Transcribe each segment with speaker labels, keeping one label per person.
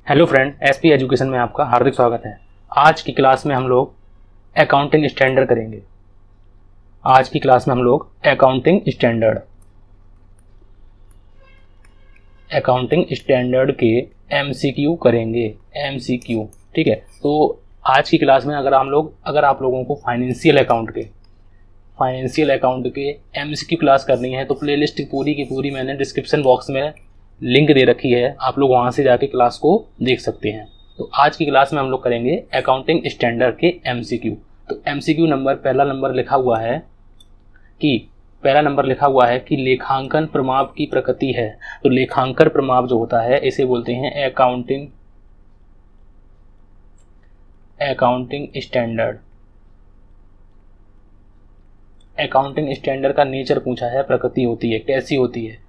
Speaker 1: Hello friend, SP education में आपका हार्दिक स्वागत है। आज की क्लास में हम लोग अकाउंटिंग स्टैंडर्ड करेंगे। आज की क्लास में हम लोग अकाउंटिंग स्टैंडर्ड के एमसीक्यू करेंगे। एमसीक्यू, ठीक है। तो आज की क्लास में अगर आप लोगों को फाइनेंशियल अकाउंट के एमसीक्यू क्लास करनी है तो प्लेलिस्ट पूरी की पूरी मैंने डिस्क्रिप्शन बॉक्स में लिंक दे रखी है, आप लोग वहाँ से जाके क्लास को देख सकते हैं। तो आज की क्लास में हम लोग करेंगे अकाउंटिंग स्टैंडर्ड के एमसीक्यू। तो एमसीक्यू नंबर पहला नंबर लिखा हुआ है कि लेखांकन प्रमाप की प्रकृति है। तो लेखांकन प्रमाप जो होता है इसे बोलते हैं अकाउंटिंग स्टैंडर्ड। अकाउंटिंग स्टैंडर्ड का नेचर पूछा है, प्रकृति होती है, कैसी होती है,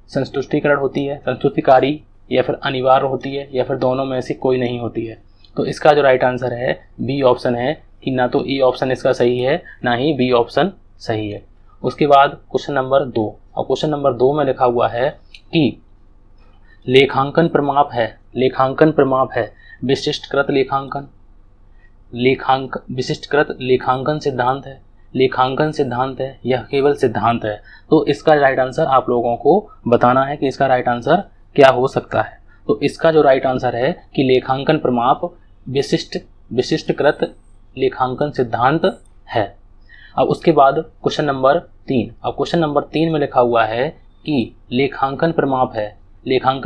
Speaker 1: संतुष्टिकरण होती है, संतुष्टिकारी, या फिर अनिवार्य होती है, या फिर दोनों में से कोई नहीं होती है। तो इसका जो राइट आंसर है बी ऑप्शन है कि ना तो ए ऑप्शन इसका सही है ना ही बी ऑप्शन सही है। उसके बाद क्वेश्चन नंबर 2, और क्वेश्चन नंबर 2 में लिखा हुआ है कि लेखांकन प्रमाप है विशिष्टकृत लेखांकन सिद्धांत है या केवल सिद्धांत है। तो इसका राइट आंसर आप लोगों को बताना है कि इसका राइट आंसर क्या हो सकता है। तो इसका जो राइट आंसर है कि लेखांकन प्रमाप विशिष्टकृत लेखांकन सिद्धांत है। अब उसके बाद क्वेश्चन नंबर 3, अब क्वेश्चन नंबर 3 में लिखा हुआ है कि लेखांकन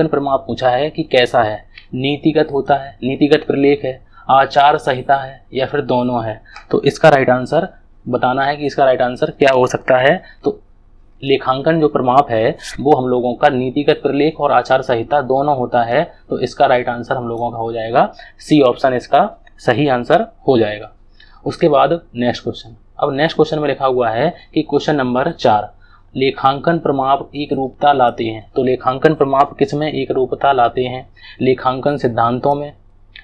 Speaker 1: प्रमाप पूछा है कि कैसा है, नीतिगत होता है, नीतिगत प्रलेख है, आचार संहिता है, या फिर दोनों है। तो इसका राइट आंसर बताना है कि इसका राइट आंसर क्या हो सकता है। तो लेखांकन जो प्रमाप है वो हम लोगों का नीतिगत प्रलेख और आचार संहिता दोनों होता है। तो इसका राइट आंसर हम लोगों का हो जाएगा सी ऑप्शन, इसका सही आंसर हो जाएगा। उसके बाद नेक्स्ट क्वेश्चन, अब नेक्स्ट क्वेश्चन में लिखा हुआ है कि क्वेश्चन नंबर 4, लेखांकन प्रमाप एक रूपता लाते हैं। तो लेखांकन प्रमाप किस में एक रूपता लाते हैं? लेखांकन सिद्धांतों में,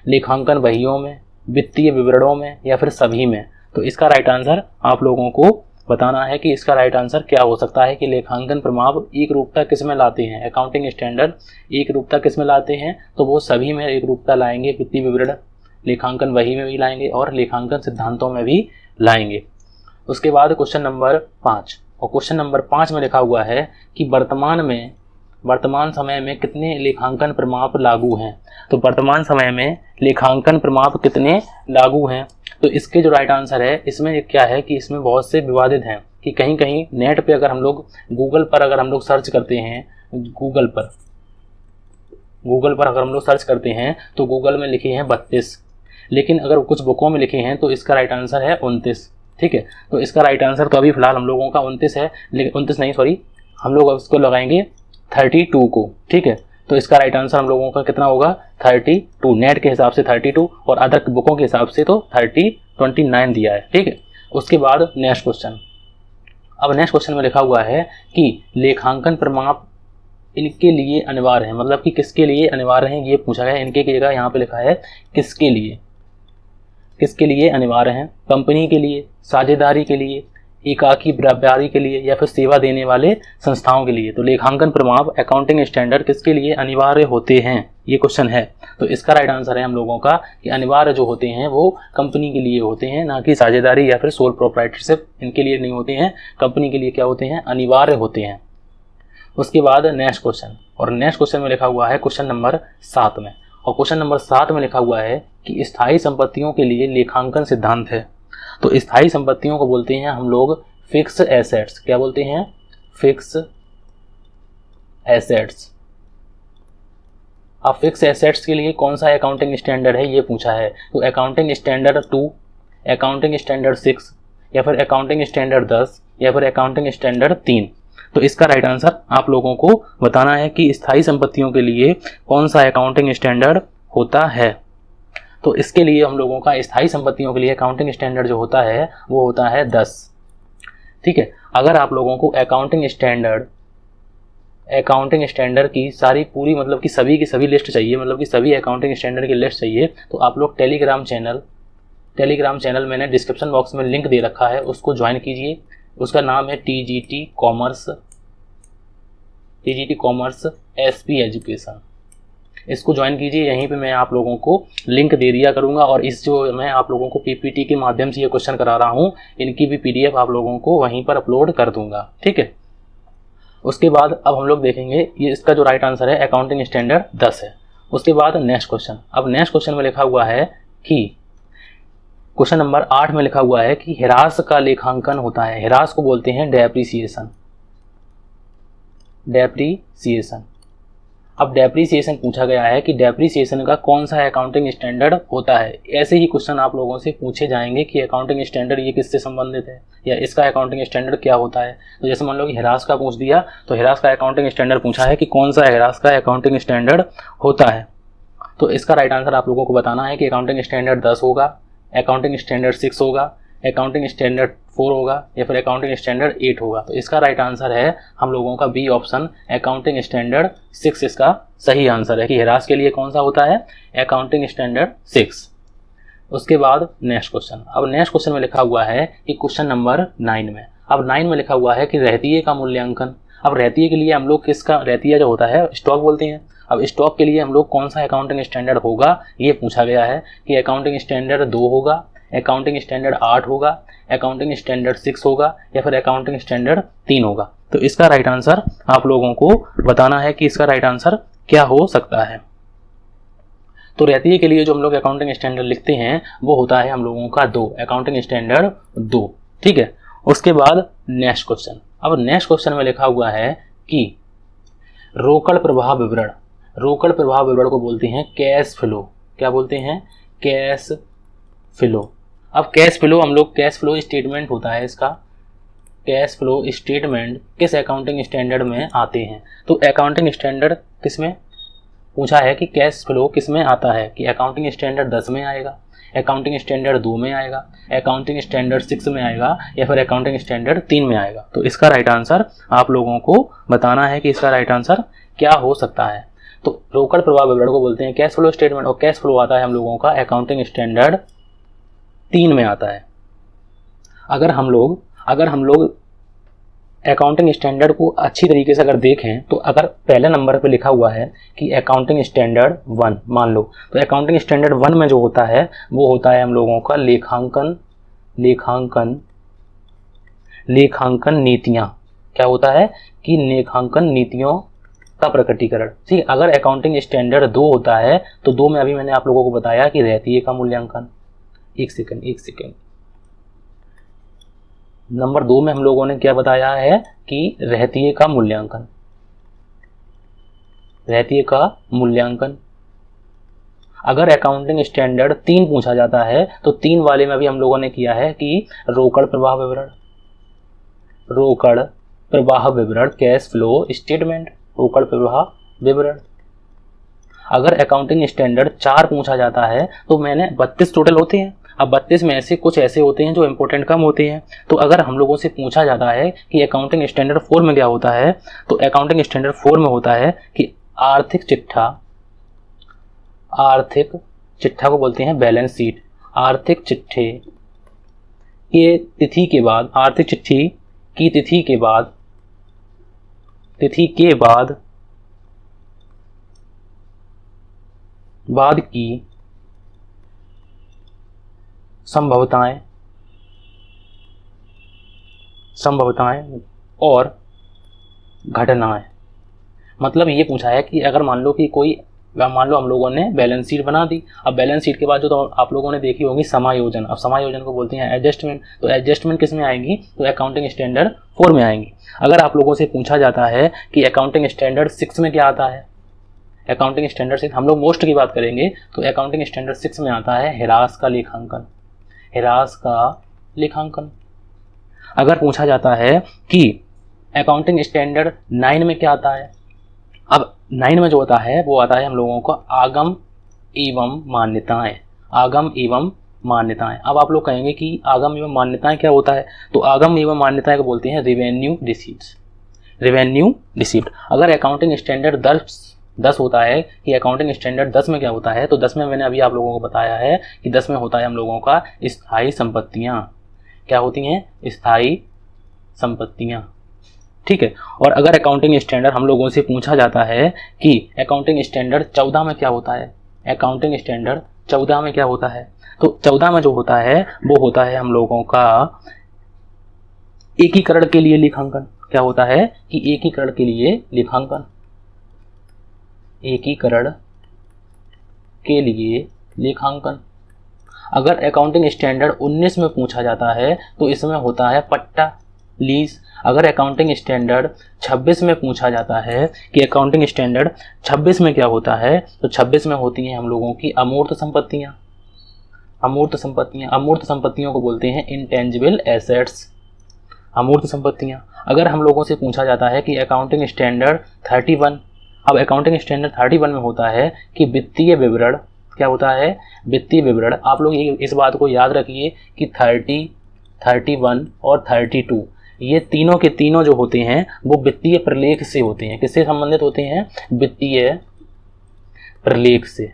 Speaker 1: लेखांकन बहियों में, वित्तीय विवरणों में, या फिर सभी में। तो इसका राइट आंसर आप लोगों को बताना है कि इसका राइट आंसर क्या हो सकता है कि लेखांकन प्रमाप एक रूपता किस में लाते हैं, अकाउंटिंग स्टैंडर्ड एक रूपता किस में लाते हैं। तो वो सभी में एक रूपता लाएंगे, वित्तीय विवरण, लेखांकन बही में भी लाएंगे और लेखांकन सिद्धांतों में भी लाएंगे। उसके बाद क्वेश्चन नंबर 5, और क्वेश्चन नंबर 5 में लिखा हुआ है कि वर्तमान समय में कितने लेखांकन प्रमाप लागू हैं। तो वर्तमान समय में लेखांकन प्रमाप कितने लागू हैं। तो इसके जो राइट आंसर है इसमें क्या है कि इसमें बहुत से विवादित हैं कि कहीं कहीं नेट पे अगर हम लोग गूगल पर अगर हम लोग सर्च करते हैं, गूगल पर अगर हम लोग सर्च करते हैं तो गूगल में लिखे हैं 32, लेकिन अगर कुछ बुकों में लिखे हैं तो इसका राइट आंसर है 29, ठीक है। तो इसका राइट आंसर तो अभी फिलहाल हम लोगों का 29 है, लेकिन 29 नहीं, सॉरी, हम लोग इसको लगाएंगे 32 को, ठीक है। तो इसका राइट आंसर हम लोगों का कितना होगा 32, नेट के हिसाब से 32 और अदर बुकों के हिसाब से तो 29 दिया है, ठीक है। उसके बाद नेक्स्ट क्वेश्चन, अब नेक्स्ट क्वेश्चन में लिखा हुआ है कि लेखांकन प्रमाप इनके लिए अनिवार्य है, मतलब कि किसके लिए अनिवार्य है ये पूछा गया। इनके की जगह यहाँ पे लिखा है किसके लिए अनिवार्य है, कंपनी के लिए, साझेदारी के लिए, एकाकी व्यापारी के लिए, या फिर सेवा देने वाले संस्थाओं के लिए। तो लेखांकन प्रमाप अकाउंटिंग स्टैंडर्ड किसके लिए अनिवार्य होते हैं, ये क्वेश्चन है। तो इसका राइट आंसर है हम लोगों का कि अनिवार्य जो होते हैं वो कंपनी के लिए होते हैं, ना कि साझेदारी या फिर सोल प्रोप्राइटरशिप, इनके लिए नहीं होते हैं। कंपनी के लिए क्या होते हैं, अनिवार्य होते हैं। उसके बाद नेक्स्ट क्वेश्चन, और नेक्स्ट क्वेश्चन में लिखा हुआ है क्वेश्चन नंबर 7 में, और क्वेश्चन नंबर 7 में लिखा हुआ है कि स्थायी संपत्तियों के लिए लेखांकन सिद्धांत है। तो स्थायी संपत्तियों को बोलते हैं हम लोग फिक्स एसेट्स। क्या बोलते हैं? Fix assets. अब फिक्स एसेट्स के लिए कौन सा अकाउंटिंग स्टैंडर्ड है ये पूछा है। तो अकाउंटिंग स्टैंडर्ड 2, अकाउंटिंग स्टैंडर्ड 6, या फिर अकाउंटिंग स्टैंडर्ड 10, या फिर अकाउंटिंग स्टैंडर्ड 3। तो इसका राइट आंसर आप लोगों को बताना है कि स्थायी संपत्तियों के लिए कौन सा अकाउंटिंग स्टैंडर्ड होता है। तो इसके लिए हम लोगों का स्थायी संपत्तियों के लिए अकाउंटिंग स्टैंडर्ड जो होता है वो होता है 10, ठीक है। अगर आप लोगों को अकाउंटिंग स्टैंडर्ड की सारी पूरी मतलब कि सभी की सभी लिस्ट चाहिए, मतलब कि सभी अकाउंटिंग स्टैंडर्ड की लिस्ट चाहिए, तो आप लोग टेलीग्राम चैनल मैंने डिस्क्रिप्शन बॉक्स में लिंक दे रखा है, उसको ज्वाइन कीजिए। उसका नाम है टीजीटी कॉमर्स एसपी एजुकेशन। इसको ज्वाइन कीजिए। यहीं पे मैं आप लोगों को लिंक दे दिया करूँगा और इस जो मैं आप लोगों को पीपीटी के माध्यम से ये क्वेश्चन करा रहा हूँ, इनकी भी पीडीएफ आप लोगों को वहीं पर अपलोड कर दूँगा, ठीक है। उसके बाद अब हम लोग देखेंगे, ये इसका जो राइट आंसर है अकाउंटिंग स्टैंडर्ड 10 है। उसके बाद नेक्स्ट क्वेश्चन, अब नेक्स्ट क्वेश्चन में लिखा हुआ है कि क्वेश्चन नंबर 8 में लिखा हुआ है कि ह्रास का लेखांकन होता है। ह्रास को बोलते हैं डेप्रीसिएशन। डेप्रीसिएशन, अब डेप्रीसिएशन पूछा गया है कि डेप्रीसिएशन का कौन सा अकाउंटिंग स्टैंडर्ड होता है। ऐसे ही क्वेश्चन आप लोगों से पूछे जाएंगे कि अकाउंटिंग स्टैंडर्ड ये किससे संबंधित है या इसका अकाउंटिंग स्टैंडर्ड क्या होता है। तो जैसे मान लो कि ह्रास का पूछ दिया, तो ह्रास का अकाउंटिंग स्टैंडर्ड पूछा है कि कौन सा ह्रास का अकाउंटिंग स्टैंडर्ड होता है। तो इसका राइट आंसर आप लोगों को बताना है कि अकाउंटिंग स्टैंडर्ड 10 होगा, अकाउंटिंग स्टैंडर्ड 6 होगा, अकाउंटिंग स्टैंडर्ड 4 होगा या फिर अकाउंटिंग स्टैंडर्ड 8 होगा। तो इसका राइट आंसर है हम लोगों का बी ऑप्शन, अकाउंटिंग स्टैंडर्ड 6 इसका सही आंसर है कि ह्रास के लिए कौन सा होता है, अकाउंटिंग स्टैंडर्ड 6। उसके बाद नेक्स्ट क्वेश्चन, अब नेक्स्ट क्वेश्चन में लिखा हुआ है कि क्वेश्चन नंबर 9 में, अब 9 में लिखा हुआ है कि रहतिये का मूल्यांकन। अब रहतिये के लिए हम लोग किसका, रहतिया जो होता है स्टॉक बोलते हैं। अब स्टॉक के लिए हम लोग कौन सा अकाउंटिंग स्टैंडर्ड होगा ये पूछा गया है कि अकाउंटिंग स्टैंडर्ड 2 होगा, अकाउंटिंग स्टैंडर्ड 8 होगा, अकाउंटिंग स्टैंडर्ड 6 होगा या फिर अकाउंटिंग स्टैंडर्ड 3 होगा। तो इसका राइट आंसर आप लोगों को बताना है कि इसका राइट आंसर क्या हो सकता है। तो रहतिये के लिए जो हम लोग अकाउंटिंग स्टैंडर्ड लिखते हैं वो होता है हम लोगों का 2, अकाउंटिंग स्टैंडर्ड 2, ठीक है। उसके बाद नेक्स्ट क्वेश्चन, अब नेक्स्ट क्वेश्चन में लिखा हुआ है कि रोकड़ प्रवाह विवरण। रोकड़ प्रवाह विवरण को बोलते हैं कैश फ्लो। क्या बोलते हैं, कैश फ्लो। अब कैश फ्लो हम लोग, कैश फ्लो स्टेटमेंट होता है इसका, कैश फ्लो स्टेटमेंट किस अकाउंटिंग स्टैंडर्ड में आते हैं। तो अकाउंटिंग स्टैंडर्ड किस में पूछा है कि कैश फ्लो किस में आता है, कि अकाउंटिंग स्टैंडर्ड 10 में आएगा, अकाउंटिंग स्टैंडर्ड 2 में आएगा, अकाउंटिंग स्टैंडर्ड 6 में आएगा या फिर अकाउंटिंग स्टैंडर्ड 3 में आएगा। तो इसका राइट आंसर आप लोगों को बताना है कि इसका राइट आंसर क्या हो सकता है। तो रोकड़ प्रवाह विवरण को बोलते हैं कैश फ्लो स्टेटमेंट और कैश फ्लो आता है हम लोगों का अकाउंटिंग स्टैंडर्ड 3 में आता है। अगर हम लोग अकाउंटिंग स्टैंडर्ड को अच्छी तरीके से अगर देखें तो अगर पहले नंबर पे लिखा हुआ है कि अकाउंटिंग स्टैंडर्ड 1 मान लो, तो अकाउंटिंग स्टैंडर्ड 1 में जो होता है वो होता है हम लोगों का लेखांकन नीतियाँ। क्या होता है कि लेखांकन नीतियों का प्रकटीकरण, ठीक है। अगर अकाउंटिंग स्टैंडर्ड 2 होता है तो 2 में अभी मैंने आप लोगों को बताया कि रहतिये का मूल्यांकन। एक सेकंड, नंबर 2 में हम लोगों ने क्या बताया है कि रहतिये का मूल्यांकन, रहतिये का मूल्यांकन। अगर अकाउंटिंग स्टैंडर्ड 3 पूछा जाता है तो 3 वाले में भी हम लोगों ने किया है कि रोकड़ प्रवाह विवरण कैश फ्लो स्टेटमेंट, रोकड़ प्रवाह विवरण। अगर अकाउंटिंग स्टैंडर्ड 4 पूछा जाता है तो मैंने 32 टोटल होते हैं। अब 32 में से कुछ ऐसे होते हैं जो इंपॉर्टेंट कम होते हैं। तो अगर हम लोगों से पूछा जाता है कि अकाउंटिंग स्टैंडर्ड 4 में क्या होता है, तो अकाउंटिंग स्टैंडर्ड 4 में होता है कि आर्थिक चिट्ठा को बोलते हैं बैलेंस शीट। आर्थिक चिट्ठे के तिथि के बाद, आर्थिक चिट्ठी की तिथि के बाद की संभवताएं और घटनाएं। मतलब ये पूछा है कि अगर मान लो हम लोगों ने बैलेंस शीट बना दी। अब बैलेंस शीट के बाद जो तो आप लोगों ने देखी होगी समायोजन। अब समायोजन को बोलते हैं एडजस्टमेंट। तो एडजस्टमेंट किस में आएंगी, तो अकाउंटिंग स्टैंडर्ड 4 में आएंगी। अगर आप लोगों से पूछा जाता है कि अकाउंटिंग स्टैंडर्ड 6 में क्या आता है, अकाउंटिंग स्टैंडर्ड 6 हम लोग मोस्ट की बात करेंगे तो अकाउंटिंग स्टैंडर्ड 6 में आता है ह्रास का लेखांकन। अगर पूछा जाता है कि अकाउंटिंग स्टैंडर्ड 9 में क्या आता है, अब 9 में जो होता है वो आता है हम लोगों को आगम एवं मान्यताएं। अब आप लोग कहेंगे कि आगम एवं मान्यताएं क्या होता है, तो आगम एवं मान्यताएं को बोलते हैं रेवेन्यू रिसीप्ट। अगर अकाउंटिंग स्टैंडर्ड 10 होता है कि अकाउंटिंग स्टैंडर्ड 10 में क्या होता है, तो 10 में मैंने अभी आप लोगों को बताया है कि 10 में होता है हम लोगों का स्थायी संपत्तियां। क्या होती हैं, स्थायी संपत्तियां, ठीक है। और अगर अकाउंटिंग स्टैंडर्ड हम लोगों से पूछा जाता है कि अकाउंटिंग स्टैंडर्ड 14 में क्या होता है, अकाउंटिंग स्टैंडर्ड 14 में क्या होता है, तो 14 में जो होता है वो होता है हम लोगों का एकीकरण के लिए लेखांकन। क्या होता है कि एकीकरण के लिए लेखांकन, एकीकरण के लिए लेखांकन। अगर अकाउंटिंग स्टैंडर्ड 19 में पूछा जाता है तो इसमें होता है पट्टा, लीज। अगर अकाउंटिंग स्टैंडर्ड 26 में पूछा जाता है कि अकाउंटिंग स्टैंडर्ड 26 में क्या होता है, तो 26 में होती हैं हम लोगों की अमूर्त संपत्तियां। अमूर्त संपत्तियां, अमूर्त संपत्तियों को बोलते हैं इंटेंजिबल एसेट्स, अमूर्त संपत्तियां। अगर हम लोगों से पूछा जाता है कि अकाउंटिंग स्टैंडर्ड 31, अब अकाउंटिंग स्टैंडर्ड 31 में होता है कि वित्तीय विवरण। क्या होता है, वित्तीय विवरण। आप लोग इस बात को याद रखिए कि 30, 31 और 32 ये तीनों के तीनों जो होते हैं वो वित्तीय प्रलेख से होते हैं। किससे संबंधित होते हैं, वित्तीय प्रलेख से,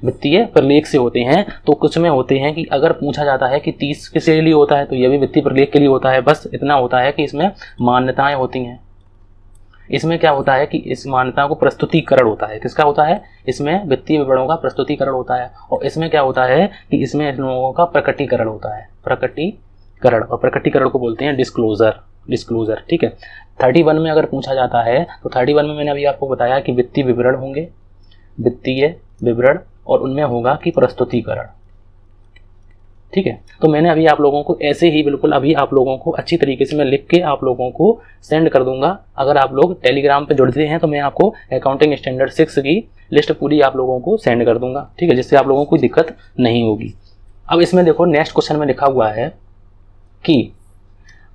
Speaker 1: वित्तीय प्रलेख से होते हैं। तो कुछ में होते हैं कि अगर पूछा जाता है कि 30 किसके लिए होता है तो ये भी वित्तीय प्रलेख के लिए होता है। बस इतना होता है कि इसमें मान्यताएं होती हैं। इसमें क्या होता है कि इस मान्यताओं को प्रस्तुतिकरण होता है। किसका होता है, इसमें वित्तीय विवरणों का प्रस्तुतिकरण होता है। और इसमें क्या होता है कि इसमें इन लोगों का प्रकटीकरण होता है, प्रकटीकरण। और प्रकटीकरण को बोलते हैं डिस्क्लोजर, डिस्क्लोजर। ठीक है। 31 में अगर पूछा जाता है तो 31 में मैंने अभी आपको बताया कि वित्तीय विवरण होंगे, वित्तीय विवरण, और उनमें होगा कि प्रस्तुतिकरण। ठीक है। तो मैंने अभी आप लोगों को ऐसे ही बिल्कुल अभी आप लोगों को अच्छी तरीके से मैं लिख के आप लोगों को सेंड कर दूंगा। अगर आप लोग टेलीग्राम पे जुड़ते हैं तो मैं आपको अकाउंटिंग स्टैंडर्ड 6 की लिस्ट पूरी आप लोगों को सेंड कर दूंगा। ठीक है, जिससे आप लोगों को कोई दिक्कत नहीं होगी। अब इसमें देखो नेक्स्ट क्वेश्चन में लिखा हुआ है कि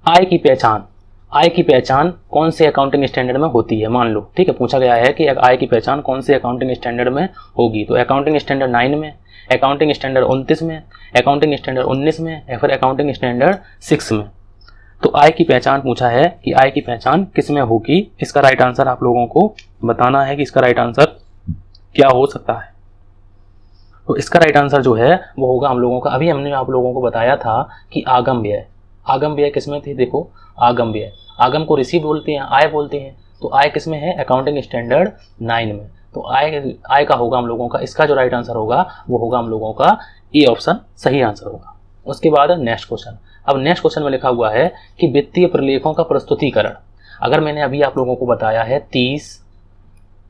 Speaker 1: आय की पहचान, आय की पहचान कौन से अकाउंटिंग स्टैंडर्ड में होती है। मान लो, ठीक है, पूछा गया है कि आय की पहचान कौन से अकाउंटिंग स्टैंडर्ड में होगी। तो अकाउंटिंग स्टैंडर्ड 9 में, अकाउंटिंग स्टैंडर्ड 29 में, अकाउंटिंग स्टैंडर्ड 19 में, या फिर अकाउंटिंग स्टैंडर्ड 6 में। तो आय की पहचान पूछा है कि आय की पहचान किस में होगी। इसका राइट आंसर आप लोगों को बताना है कि इसका राइट आंसर क्या हो सकता है। तो इसका राइट आंसर जो है वो होगा हम लोगों का, अभी हमने आप लोगों को बताया था कि आगम व्यय। आगम व्यय किसमें थी, देखो आगम व्यय, आगम को रिसीव बोलते हैं, आय बोलते हैं। तो आय किसमें है, अकाउंटिंग स्टैंडर्ड 9 में। तो आय का होगा हम लोगों का, इसका जो राइट आंसर होगा वो होगा हम लोगों का ए ऑप्शन सही आंसर होगा। उसके बाद नेक्स्ट क्वेश्चन। अब नेक्स्ट क्वेश्चन में लिखा हुआ है कि वित्तीय प्रलेखों का प्रस्तुतिकरण। अगर मैंने अभी आप लोगों को बताया है 30,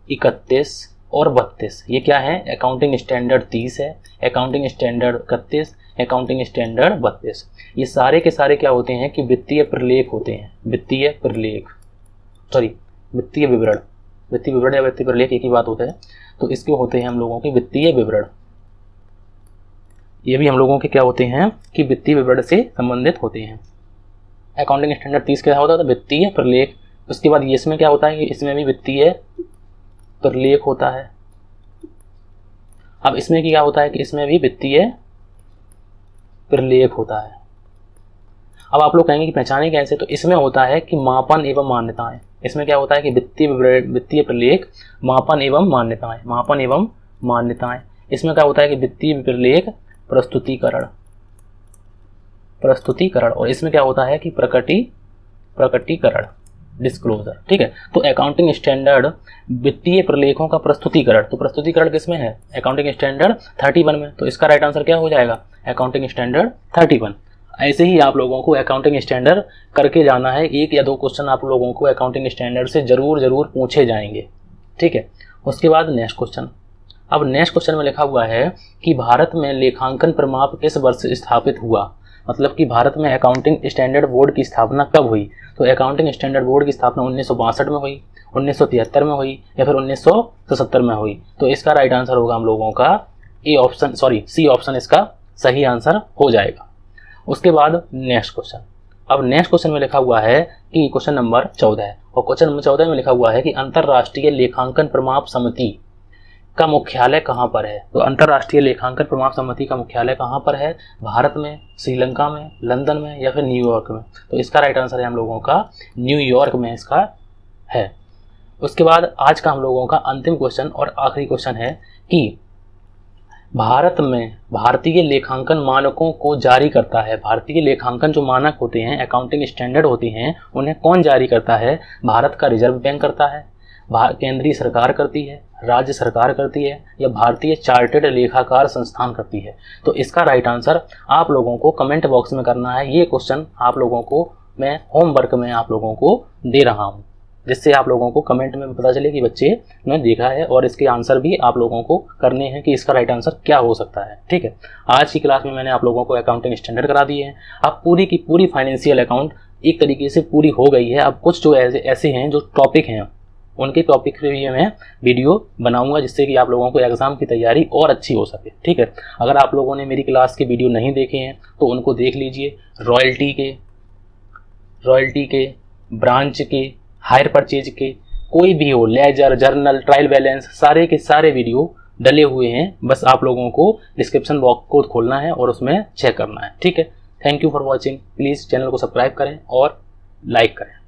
Speaker 1: 31 और 32, ये क्या है, अकाउंटिंग स्टैंडर्ड 30 है, अकाउंटिंग स्टैंडर्ड 31, अकाउंटिंग स्टैंडर्ड 32। ये सारे के सारे क्या होते हैं कि वित्तीय प्रलेख होते हैं, वित्तीय प्रलेख, सॉरी वित्तीय विवरण, वित्तीय विवरण या वित्तीय प्रलेख एक ही बात होता है। तो इसके होते हैं हम लोगों के वित्तीय विवरण। ये भी हम लोगों के क्या होते हैं कि वित्तीय विवरण से संबंधित होते हैं। अकाउंटिंग स्टैंडर्ड 30 क्या होता है, वित्तीय प्रलेख। उसके बाद ये इसमें क्या होता है कि इसमें भी वित्तीय प्रलेख होता है। अब इसमें क्या होता है कि इसमें भी वित्तीय प्रलेख होता है। अब आप लोग कहेंगे कि पहचाने कैसे, तो इसमें होता है कि मापन एवं मान्यताएं। इसमें क्या होता है कि वित्तीय प्रलेख, मापन एवं मान्यताएं, मापन एवं मान्यताएं। इसमें क्या होता है कि वित्तीय प्रलेख प्रस्तुतिकरण, प्रस्तुतिकरण। और इसमें क्या होता है कि प्रकटीकरण, डिस्क्लोजर। ठीक है। तो अकाउंटिंग स्टैंडर्ड वित्तीय प्रलेखों का प्रस्तुतिकरण, तो प्रस्तुतिकरण किसमें है, अकाउंटिंग स्टैंडर्ड 31 में। तो इसका राइट आंसर क्या हो जाएगा, अकाउंटिंग स्टैंडर्ड 31। ऐसे ही आप लोगों को अकाउंटिंग स्टैंडर्ड करके जाना है। 1 या 2 क्वेश्चन आप लोगों को अकाउंटिंग स्टैंडर्ड से जरूर पूछे जाएंगे। ठीक है। उसके बाद नेक्स्ट क्वेश्चन। अब नेक्स्ट क्वेश्चन में लिखा हुआ है कि भारत में लेखांकन प्रमाप किस वर्ष स्थापित हुआ। मतलब कि भारत में अकाउंटिंग स्टैंडर्ड बोर्ड की स्थापना कब हुई। तो अकाउंटिंग स्टैंडर्ड बोर्ड की स्थापना 1962 में हुई, 1973 में हुई, या फिर 1977 में हुई। तो इसका राइट आंसर होगा हम लोगों का A option, sorry C option इसका सही आंसर हो जाएगा। उसके बाद नेक्स्ट क्वेश्चन। अब नेक्स्ट क्वेश्चन में लिखा हुआ है कि क्वेश्चन नंबर 14 है, और क्वेश्चन नंबर 14 में लिखा हुआ है कि अंतरराष्ट्रीय लेखांकन प्रमाप समिति का मुख्यालय कहाँ पर है। तो अंतरराष्ट्रीय लेखांकन प्रमाप समिति का मुख्यालय कहाँ पर है, भारत में, श्रीलंका में, लंदन में, या फिर न्यूयॉर्क में। तो इसका राइट आंसर है हम लोगों का न्यूयॉर्क में इसका है। उसके बाद आज का हम लोगों का अंतिम क्वेश्चन और आखिरी क्वेश्चन है कि भारत में भारतीय लेखांकन मानकों को जारी करता है। भारतीय लेखांकन जो मानक होते हैं, अकाउंटिंग स्टैंडर्ड होती हैं, उन्हें कौन जारी करता है? भारत का रिजर्व बैंक करता है, केंद्रीय सरकार करती है, राज्य सरकार करती है, या भारतीय चार्टर्ड लेखाकार संस्थान करती है। तो इसका राइट आंसर आप लोगों को कमेंट बॉक्स में करना है। ये क्वेश्चन आप लोगों को मैं होमवर्क में आप लोगों को दे रहा हूँ, जिससे आप लोगों को कमेंट में पता चले कि बच्चे ने देखा है, और इसके आंसर भी आप लोगों को करने हैं कि इसका राइट आंसर क्या हो सकता है। ठीक है, आज की क्लास में मैंने आप लोगों को अकाउंटिंग स्टैंडर्ड करा दिए हैं। अब पूरी की पूरी फाइनेंशियल अकाउंट एक तरीके से पूरी हो गई है। अब कुछ जो ऐसे हैं जो टॉपिक हैं, उनके टॉपिक पे भी मैं वीडियो बनाऊंगा, जिससे कि आप लोगों को एग्जाम की तैयारी और अच्छी हो सके। ठीक है, अगर आप लोगों ने मेरी क्लास के वीडियो नहीं देखे हैं तो उनको देख लीजिए। रॉयल्टी के, ब्रांच के, हायर परचेज के, कोई भी हो, लेजर, जर्नल, ट्रायल बैलेंस, सारे के सारे वीडियो डले हुए हैं। बस आप लोगों को डिस्क्रिप्शन बॉक्स को खोलना है और उसमें चेक करना है। ठीक है, thank you for watching. Please channel को सब्सक्राइब करें और लाइक करें।